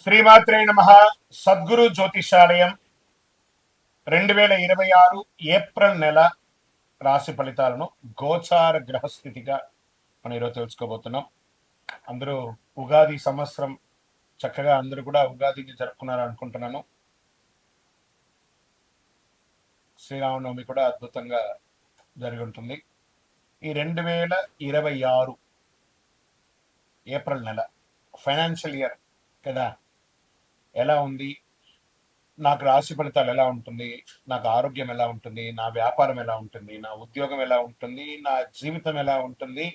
శ్రీమాత్రే నమ. సద్గురు జ్యోతిషాలయం 2026 ఏప్రిల్ నెల రాశి ఫలితాలను గోచార గ్రహస్థితిగా మనం ఈరోజు తెలుసుకోబోతున్నాం. అందరూ ఉగాది సంవత్సరం చక్కగా అందరూ కూడా ఉగాదిని జరుపుకున్నారు అనుకుంటున్నాను. శ్రీరామనవమి కూడా అద్భుతంగా జరిగి ఉంటుంది. ఈ 2026 ఏప్రిల్ నెల ఫైనాన్షియల్ ఇయర్ కదా, ఎలా ఉంది, నాకు రాశి ఫలితాలు ఎలా ఉంటుంది, నాకు ఆరోగ్యం ఎలా ఉంటుంది, నా వ్యాపారం ఎలా ఉంటుంది, నా ఉద్యోగం ఎలా ఉంటుంది, నా జీవితం ఎలా ఉంటుంది,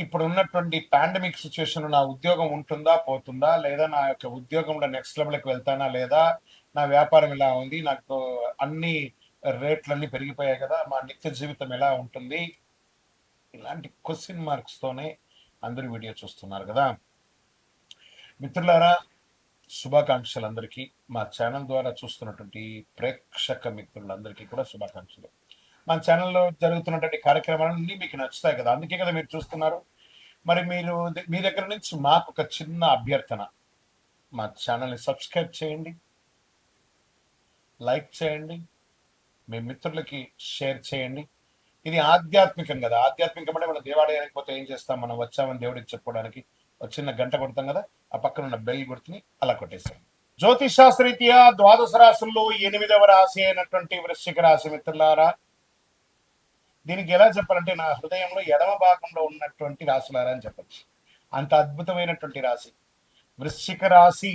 ఇప్పుడు ఉన్నటువంటి పాండమిక్ సిచ్యువేషన్ నా ఉద్యోగం ఉంటుందా పోతుందా, లేదా నా యొక్క ఉద్యోగంలో నెక్స్ట్ లెవెల్కి వెళ్తానా లేదా, నా వ్యాపారం ఎలా ఉంది, నాకు అన్ని రేట్లన్నీ పెరిగిపోయాయి కదా, మా నిత్య జీవితం ఎలా ఉంటుంది, ఇలాంటి క్వశ్చన్ మార్క్స్ తోనే అందరూ వీడియో చూస్తున్నారు కదా. మిత్రులారా, శుభాకాంక్షలు అందరికీ. మా ఛానల్ ద్వారా చూస్తున్నటువంటి ప్రేక్షక మిత్రులందరికీ కూడా శుభాకాంక్షలు. మా ఛానల్లో జరుగుతున్నటువంటి కార్యక్రమాలన్నీ మీకు నచ్చుతాయి కదా, అందుకే కదా మీరు చూస్తున్నారు. మరి మీరు మీ దగ్గర నుంచి మాకు ఒక చిన్న అభ్యర్థన, మా ఛానల్ని సబ్స్క్రైబ్ చేయండి, లైక్ చేయండి, మీ మిత్రులకి షేర్ చేయండి. ఇది ఆధ్యాత్మికం కదా, ఆధ్యాత్మికం అంటే మనం దేవాలయానికి పోతే ఏం చేస్తాం, మనం వచ్చామని దేవుడికి చెప్పుకోవడానికి ఒక చిన్న గంట కొడతాం కదా, ఆ పక్కన ఉన్న బెల్ గుర్తుని అలా కొట్టేసాం. జ్యోతిష్ శాస్త్రరీత్యా ద్వాదశ రాశుల్లో 8వ రాశి అయినటువంటి వృశ్చిక రాశి మిత్రులారా, దీనికి ఎలా చెప్పాలంటే నా హృదయంలో ఎడమ భాగంలో ఉన్నటువంటి రాశులారా అని చెప్పచ్చు. అంత అద్భుతమైనటువంటి రాశి వృశ్చిక రాశి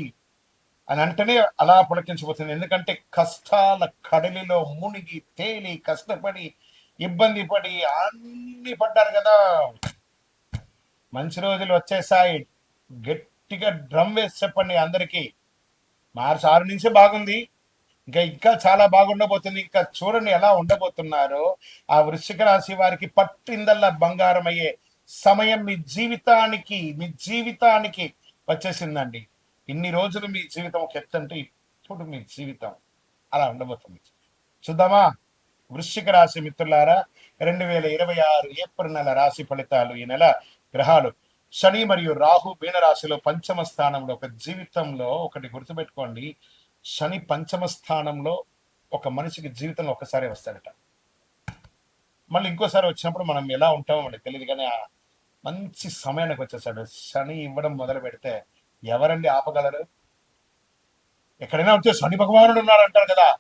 అని అంటేనే అలా పులకించిపోతుంది. ఎందుకంటే కష్టాల కడలిలో మునిగి తేలి కష్టపడి ఇబ్బంది పడి అన్ని పడ్డారు కదా, మంచి రోజులు వచ్చేసాయి. గట్టిగా డ్రమ్ వేసి చెప్పండి అందరికీ, మార్చి 6 నుంచి బాగుంది, ఇంకా చాలా బాగుండబోతుంది. ఇంకా చూడండి ఎలా ఉండబోతున్నారో. ఆ వృశ్చిక రాశి వారికి పట్టిందల్లా బంగారం అయ్యే సమయం మీ జీవితానికి వచ్చేసిందండి. ఇన్ని రోజులు మీ జీవితం ఒక ఎత్తు అంటే ఇప్పుడు మీ జీవితం అలా ఉండబోతుంది. చూద్దామా వృశ్చిక రాశి మిత్రులారా, 2026 ఏప్రిల్ నెల రాశి ఫలితాలు. ఈ నెల గ్రహాలు శని మరియు రాహు మీనరాశిలో పంచమ స్థానంలో. ఒక జీవితంలో ఒకటి గుర్తుపెట్టుకోండి, శని పంచమ స్థానంలో ఒక మనిషికి జీవితంలో ఒకసారి వస్తాడట, మళ్ళీ ఇంకోసారి వచ్చినప్పుడు మనం ఎలా ఉంటామో మనకి తెలియదు, కానీ ఆ మంచి సమయానికి వచ్చేసాడు. శని ఇవ్వడం మొదలు పెడితే ఎవరండి ఆపగలరు? ఎక్కడైనా ఉంటే శని భగవానుడు ఉన్నాడు అంటారు కదా,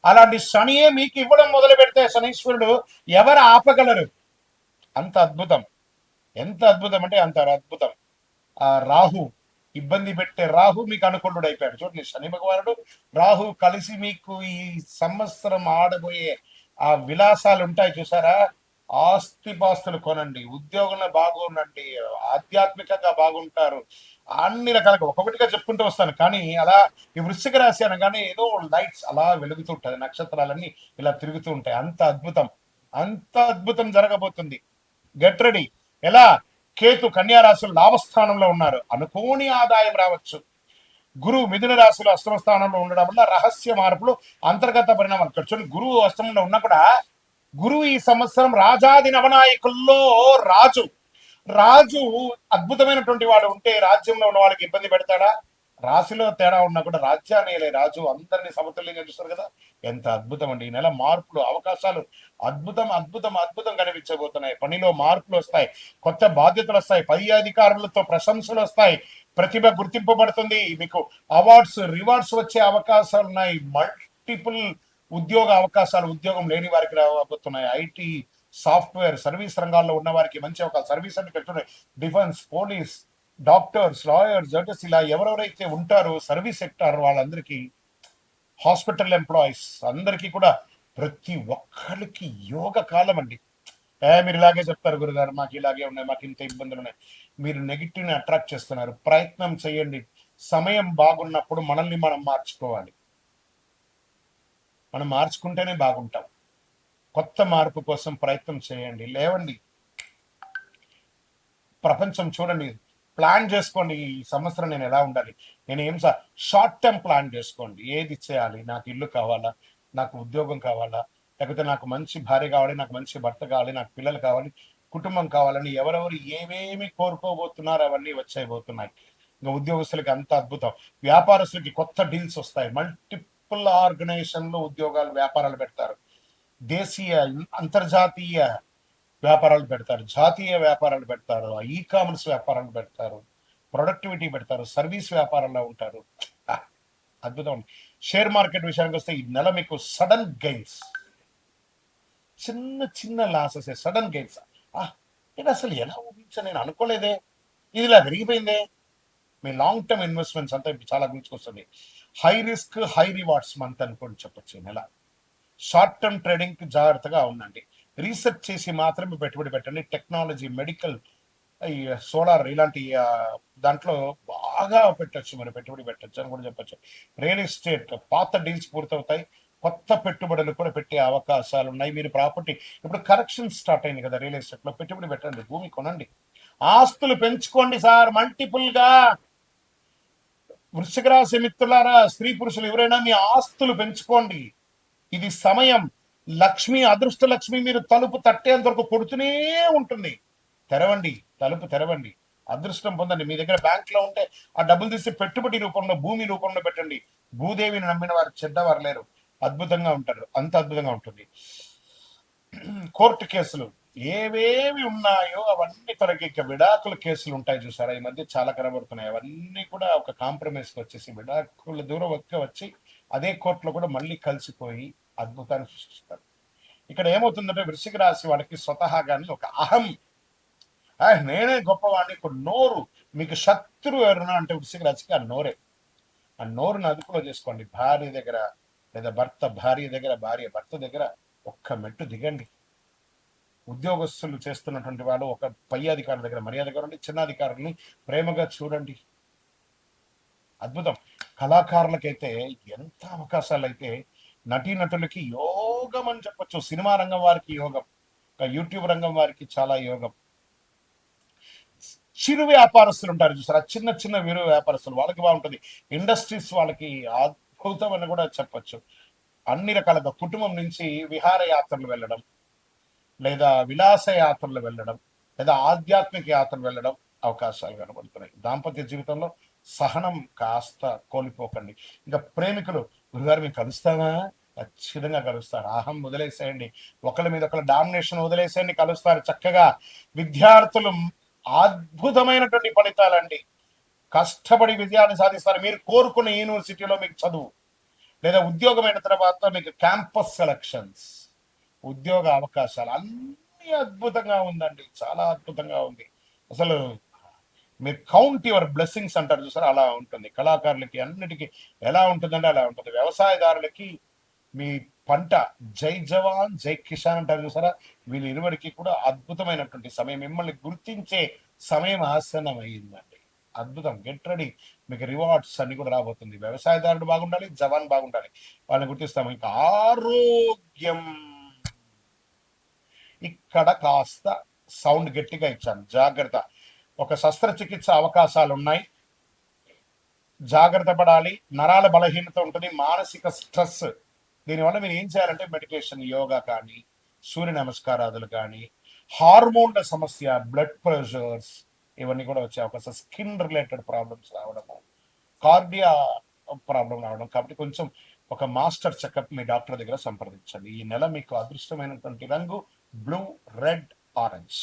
అలాంటి శనియే మీకు ఇవ్వడం మొదలు పెడితే శనీశ్వరుడు ఎవరు ఆపగలరు? అంత అద్భుతం. ఎంత అద్భుతం అంటే అంత అద్భుతం. ఆ రాహు, ఇబ్బంది పెట్టే రాహు మీకు అనుకూలుడు అయిపోయాడు. చూడండి, శని భగవానుడు రాహు కలిసి మీకు ఈ సంవత్సరం ఆడబోయే ఆ విలాసాలు ఉంటాయి చూసారా, ఆస్తిపాస్తులు కొనండి, ఉద్యోగంలో బాగుండండి, ఆధ్యాత్మికంగా బాగుంటారు, అన్ని రకాలుగా ఒక్కొక్కటిగా చెప్పుకుంటూ వస్తాను. కానీ అలా ఈ వృశ్చిక రాశి అనగానే ఏదో లైట్స్ అలా వెలుగుతూ ఉంటుంది, నక్షత్రాలన్నీ ఇలా తిరుగుతూ ఉంటాయి. అంత అద్భుతం జరగబోతుంది. Get ready. ఎలా? కేతు కన్యా రాశులు లాభస్థానంలో ఉన్నారు, అనుకోని ఆదాయం రావచ్చు. గురువు మిథున రాశిలో అష్టమ స్థానంలో ఉండడం వల్ల రహస్య మార్పులు, అంతర్గత పరిణామాలు. చూడండి, గురువు అష్టమంలో ఉన్నా కూడా గురువు ఈ సంవత్సరం రాజాది నవనాయకుల్లో రాజు అద్భుతమైనటువంటి వాడు ఉంటే రాజ్యంలో ఉన్న వాళ్ళకి ఇబ్బంది పెడతాడా? రాశిలో తేడా ఉన్నా కూడా రాజ్యాన్ని రాజు అందరినీ సమతుల్యంగా చూస్తారు కదా. ఎంత అద్భుతం అండి. ఈ నెల మార్పులు, అవకాశాలు అద్భుతం కనిపించబోతున్నాయి. పనిలో మార్పులు వస్తాయి, కొత్త బాధ్యతలు వస్తాయి, పై అధికారులతో ప్రశంసలు వస్తాయి, ప్రతిభ గుర్తింపబడుతుంది, మీకు అవార్డ్స్ రివార్డ్స్ వచ్చే అవకాశాలు ఉన్నాయి, మల్టిపుల్ ఉద్యోగ అవకాశాలు ఉద్యోగం లేని వారికి రాబోతున్నాయి. ఐటీ, సాఫ్ట్వేర్, సర్వీస్ రంగాల్లో ఉన్న వారికి మంచి ఒక సర్వీస్ అని పెట్టున్నాయి. Defence, police, doctors, lawyers, judges, ఇలా ఎవరెవరైతే ఉంటారో సర్వీస్ సెక్టార్ వాళ్ళందరికీ, హాస్పిటల్ ఎంప్లాయీస్ అందరికీ కూడా ప్రతి ఒక్కరికి యోగ కాలం అండి. మీరు ఇలాగే చెప్తారు గురుగారు, మాకు ఇలాగే ఉన్నాయి, మాకు ఇంత ఇబ్బందులు ఉన్నాయి. మీరు నెగిటివ్ని అట్రాక్ట్ చేస్తున్నారు. ప్రయత్నం చేయండి. సమయం బాగున్నప్పుడు మనల్ని మనం మార్చుకోవాలి. మనం మార్చుకుంటేనే బాగుంటాం. కొత్త మార్పు కోసం ప్రయత్నం చేయండి. లేవండి, ప్రపంచం చూడండి, ప్లాన్ చేసుకోండి. ఈ సంవత్సరం నేను ఎలా ఉండాలి, నేను ఏం షార్ట్ టర్మ్ ప్లాన్ చేసుకోండి. ఏది చేయాలి, నాకు ఇల్లు కావాలా, నాకు ఉద్యోగం కావాలా, లేకపోతే నాకు మంచి భార్య కావాలి, నాకు మంచి భర్త కావాలి, నాకు పిల్లలు కావాలి, కుటుంబం కావాలని ఎవరెవరు ఏమేమి కోరుకోబోతున్నారు అవన్నీ వచ్చేయబోతున్నాయి. ఇంకా ఉద్యోగస్తులకి అంత అద్భుతం. వ్యాపారస్తులకి కొత్త డీల్స్ వస్తాయి. మల్టిపుల్ ఆర్గనైజేషన్లో ఉద్యోగాలు వ్యాపారాలు పెడతారు. దేశీయ అంతర్జాతీయ వ్యాపారాలు పెడతారు, జాతీయ వ్యాపారాలు పెడతారు, ఈ కామర్స్ వ్యాపారాలు పెడతారు, ప్రొడక్టివిటీ పెడతారు, సర్వీస్ వ్యాపారాల్లో ఉంటారు. అద్భుతం. షేర్ మార్కెట్ విషయానికి వస్తే ఈ నెల మీకు సడన్ గెయిన్స్, చిన్న చిన్న లాసెస్, సడన్ గెయిన్స్. నేను అసలు ఎలా ఊహించా, నేను అనుకోలేదే, ఇది ఇలా జరిగిపోయిందే. మీ లాంగ్ టర్మ్ ఇన్వెస్ట్మెంట్స్ అంతా చాలా గుర్తుకొస్తుంది. High risk high rewards month అనుకోండి చెప్పొచ్చు నెల. షార్ట్ టర్మ్ ట్రేడింగ్ కి జాగ్రత్తగా ఉండండి. రీసెర్చ్ చేసి మాత్రమే పెట్టుబడి పెట్టండి. టెక్నాలజీ, మెడికల్, ఈ సోలార్ ఇలాంటి దాంట్లో బాగా పెట్టచ్చు, మరి పెట్టుబడి పెట్టచ్చు అని కూడా చెప్పచ్చు. రియల్ ఎస్టేట్ పాత డీల్స్ పూర్తవుతాయి, కొత్త పెట్టుబడులు కూడా పెట్టే అవకాశాలు ఉన్నాయి. మీరు ప్రాపర్టీ ఇప్పుడు కరెక్షన్ స్టార్ట్ అయింది కదా, రియల్ ఎస్టేట్ లో పెట్టుబడి పెట్టండి, భూమి కొనండి, ఆస్తులు పెంచుకోండి సార్ మల్టిపుల్ గా. వృశ్చిక రాశి మిత్రులారా, స్త్రీ పురుషులు ఎవరైనా మీ ఆస్తులు పెంచుకోండి. ఇది సమయం. లక్ష్మి, అదృష్ట లక్ష్మి మీరు తలుపు తట్టేంత వరకు కొడుతూనే ఉంటుంది. తెరవండి, తలుపు తెరవండి, అదృష్టం పొందండి. మీ దగ్గర బ్యాంక్ లో ఉంటే ఆ డబ్బులు తీసి పెట్టుబడి రూపంలో, భూమి రూపంలో పెట్టండి. భూదేవిని నమ్మిన వారు చెడ్డవారు లేరు, అద్భుతంగా ఉంటారు, అంత అద్భుతంగా ఉంటుంది. కోర్టు కేసులు ఏవేవి ఉన్నాయో అవన్నీ తొలగి విడాకుల కేసులు ఉంటాయి చూసారా, ఈ మధ్య చాలా కనబడుతున్నాయి. అవన్నీ కూడా ఒక కాంప్రమైజ్ వచ్చేసి విడాకుల దూరం వచ్చి అదే కోర్టులో కూడా మళ్ళీ కలిసిపోయి అద్భుతాన్ని సృష్టిస్తారు. ఇక్కడ ఏమవుతుందంటే వృశ్చిక రాశి వాళ్ళకి స్వతహాగానే ఒక అహం, నేనే గొప్పవాడిని, ఇప్పుడు నోరు, మీకు శత్రువు ఎవరున్నా అంటే వృశ్చిక రాశికి ఆ నోరే. ఆ నోరుని అదుపులో చేసుకోండి. భార్య దగ్గర లేదా భర్త భార్య దగ్గర, భార్య భర్త దగ్గర ఒక్క మెట్టు దిగండి. ఉద్యోగస్తులు చేస్తున్నటువంటి వాళ్ళు ఒక పై అధికారుల దగ్గర మర్యాదగా ఉండి, చిన్న అధికారుల్ని ప్రేమగా చూడండి. అద్భుతం. కళాకారులకైతే ఎంత అవకాశాలు అయితే, నటీనటులకి యోగం అని చెప్పొచ్చు. సినిమా రంగం వారికి యోగం, యూట్యూబ్ రంగం వారికి చాలా యోగం. చిరు వ్యాపారస్తులు ఉంటారు చూసారా, చిన్న చిన్న వీరు వ్యాపారస్తులు, వాళ్ళకి బాగుంటుంది. ఇండస్ట్రీస్ వాళ్ళకి అద్భుతం అని కూడా చెప్పచ్చు. అన్ని రకాలుగా కుటుంబం నుంచి విహార యాత్రలు వెళ్ళడం, లేదా విలాస యాత్రలు వెళ్ళడం, లేదా ఆధ్యాత్మిక యాత్రలు వెళ్ళడం అవకాశాలు కనబడుతున్నాయి. దాంపత్య జీవితంలో సహనం కాస్త కోల్పోకండి. ఇంకా ప్రేమికులు, గురుగారు మేము కలుస్తామా? ఖచ్చితంగా కలుస్తారు. అహం వదిలేసేయండి, ఒకరి మీద ఒకరు డామినేషన్ వదిలేసేయండి, కలుస్తారు చక్కగా. విద్యార్థులు అద్భుతమైనటువంటి ఫలితాలండి, కష్టపడి విజయాన్ని సాధిస్తారు. మీరు కోరుకున్న యూనివర్సిటీలో మీకు చదువు, లేదా ఉద్యోగమైన తర్వాత మీకు క్యాంపస్ సెలక్షన్స్, ఉద్యోగ అవకాశాలు అన్ని అద్భుతంగా ఉందండి, చాలా అద్భుతంగా ఉంది. అసలు మీరు కౌంట్ యువర్ బ్లెస్సింగ్స్ అంటారు చూసారా, అలా ఉంటుంది. కళాకారులకి అన్నిటికీ ఎలా ఉంటుందంటే అలా ఉంటుంది. వ్యవసాయదారులకి మీ పంట జై జవాన్ జై కిసాన్ అంటారు చూసారా, వీళ్ళిరువురికి కూడా అద్భుతమైనటువంటి సమయం, మిమ్మల్ని గుర్తించే సమయం ఆసన్నమైందండి. అద్భుతం. గెట్ రెడీ, మీకు రివార్డ్స్ అన్ని కూడా రాబోతుంది. వ్యవసాయదారుడు బాగుండాలి, జవాన్ బాగుండాలి, వాళ్ళని గుర్తిస్తాము. ఇంకా ఆరోగ్యం, ఇక్కడ కాస్త సౌండ్ గట్టిగా ఇచ్చాను, జాగ్రత్త. ఒక శస్త్రచికిత్స అవకాశాలు ఉన్నాయి, జాగ్రత్త పడాలి. నరాల బలహీనత ఉంటుంది, మానసిక స్ట్రెస్. దీనివల్ల మీరు ఏం చేయాలంటే మెడిటేషన్, యోగా కానీ, సూర్య నమస్కారాదులు కానీ, హార్మోన్ల సమస్య, బ్లడ్ ప్రెషర్స్ ఇవన్నీ కూడా వచ్చే అవకాశం, స్కిన్ రిలేటెడ్ ప్రాబ్లమ్స్ రావడము, కార్డియా ప్రాబ్లం రావడం. కాబట్టి కొంచెం ఒక మాస్టర్ చెకప్ మీ డాక్టర్ దగ్గర సంప్రదించండి. ఈ నెల మీకు అదృష్టమైనటువంటి రంగు బ్లూ, రెడ్, ఆరెంజ్.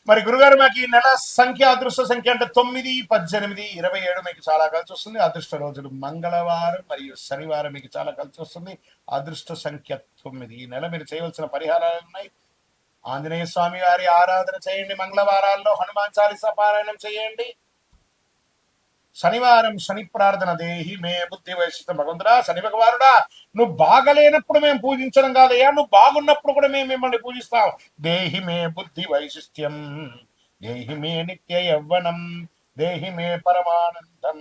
మరి గురుగారు, మాకు ఈ నెల సంఖ్య, అదృష్ట సంఖ్య అంటే 9, 18, 27 మీకు చాలా కలిసి వస్తుంది. అదృష్ట రోజులు మంగళవారం మరియు శనివారం మీకు చాలా కలిసి వస్తుంది. అదృష్ట సంఖ్య 9. ఈ నెల మీరు చేయవలసిన పరిహారాలు ఉన్నాయి. ఆంజనేయ స్వామి వారి ఆరాధన చేయండి, మంగళవారాల్లో హనుమాన్ చాలీసా పారాయణం చేయండి. శనివారం శని ప్రార్థన, దేహి మే బుద్ధి వైశిష్టం. భగవంతుడా, శని భగవానుడా, నువ్వు బాగలేనప్పుడు మేము పూజించడం కాదయ్యా, నువ్వు బాగున్నప్పుడు కూడా మేము మిమ్మల్ని పూజిస్తాం. దేహి మే బుద్ధి వైశిష్ట్యం, దేహి మే నిత్య యవ్వనం, దేహి మే పరమానందం,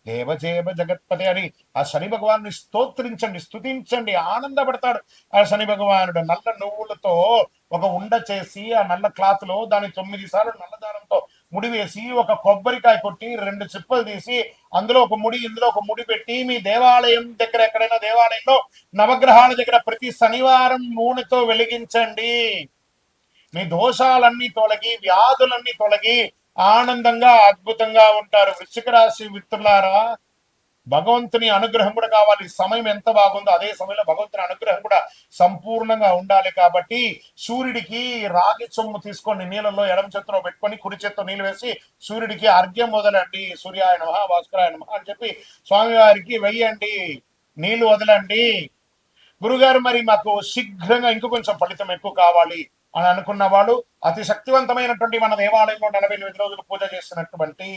దేవజేవ జగత్పతి అని ఆ శని భగవాను స్తోత్రించండి, స్తుతించండి, ఆనందపడతాడు ఆ శని భగవానుడు. నల్ల నువ్వులతో ఒక ఉండ చేసి ఆ నల్ల క్లాత్ లో దాని 9 సార్లు నల్లదారంతో ముడివేసి, ఒక కొబ్బరికాయ కొట్టి 2 చిప్పలు తీసి అందులో ఒక ముడి, ఇందులో ఒక ముడి పెట్టి, మీ దేవాలయం దగ్గర, ఎక్కడైనా దేవాలయంలో నవగ్రహాల దగ్గర ప్రతి శనివారం నూనెతో వెలిగించండి. మీ దోషాలన్నీ తొలగి, వ్యాధులన్నీ తొలగి, ఆనందంగా అద్భుతంగా ఉంటారు. వృశ్చిక రాశి మిత్రులారా, భగవంతుని అనుగ్రహం కూడా కావాలి. సమయం ఎంత బాగుందో అదే సమయంలో భగవంతుని అనుగ్రహం కూడా సంపూర్ణంగా ఉండాలి. కాబట్టి సూర్యుడికి రాగి సొమ్ము తీసుకొని నీళ్ళలో ఎడమ చేతిలో పెట్టుకొని కుడి చేత్తో నీళ్ళు వేసి సూర్యుడికి అర్ఘ్యం వదలండి. సూర్యాయ నమః భాస్కరాయ నమః అని చెప్పి స్వామివారికి వెయ్యండి, నీళ్లు వదలండి. గురుగారు మరి మాకు శీఘ్రంగా ఇంకో కొంచెం ఫలితం ఎక్కువ కావాలి అని అనుకున్న వాళ్ళు అతి శక్తివంతమైనటువంటి మన దేవాలయంలో 48 రోజులు పూజ చేస్తున్నటువంటి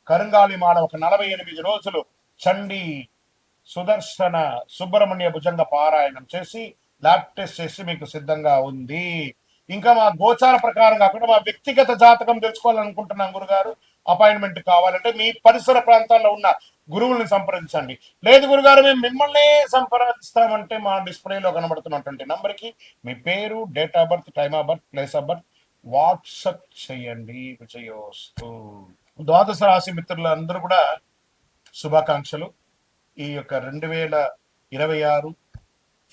కరుంగాలి మాల ఒక 48 రోజులు చండి సుదర్శన సుబ్రహ్మణ్య భుజంగ పారాయణం చేసి ల్యాబ్ టెస్ట్ చేసి మీకు సిద్ధంగా ఉంది. ఇంకా మా గోచార ప్రకారం కాకుండా మా వ్యక్తిగత జాతకం తెలుసుకోవాలనుకుంటున్నాం గురుగారు. అపాయింట్మెంట్ కావాలంటే మీ పరిసర ప్రాంతాల్లో ఉన్న గురువుల్ని సంప్రదించండి. లేదు గురుగారు మేము మిమ్మల్ని సంప్రదిస్తామంటే మా డిస్ప్లేలో కనబడుతున్నటువంటి నంబర్కి మీ పేరు, date of birth, time of birth, place of birth WhatsApp చేయండి. విజయోస్తు. ద్వాదశ రాశి మిత్రులందరూ కూడా శుభాకాంక్షలు. ఈ యొక్క 2026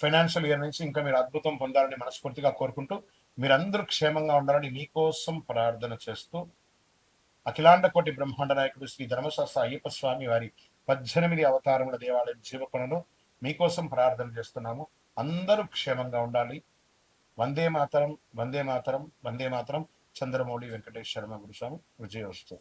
ఫైనాన్షియల్ ఇయర్ నుంచి ఇంకా మీరు అద్భుతం పొందాలని మనస్ఫూర్తిగా కోరుకుంటూ మీరందరూ క్షేమంగా ఉండాలని మీకోసం ప్రార్థన చేస్తూ అఖిలాండ కోటి బ్రహ్మాండ నాయకుడు శ్రీ ధర్మశాస్త్ర అయ్యప్ప స్వామి వారి 18 అవతారముల దేవాలయం జీవకొనను మీకోసం ప్రార్థన చేస్తున్నాము. అందరూ క్షేమంగా ఉండాలి. వందే మాతరం, వందే మాతరం, వందే మాతరం. చంద్రమౌళి వెంకటేశ్వర గురుస్వామి. విజయోస్తు.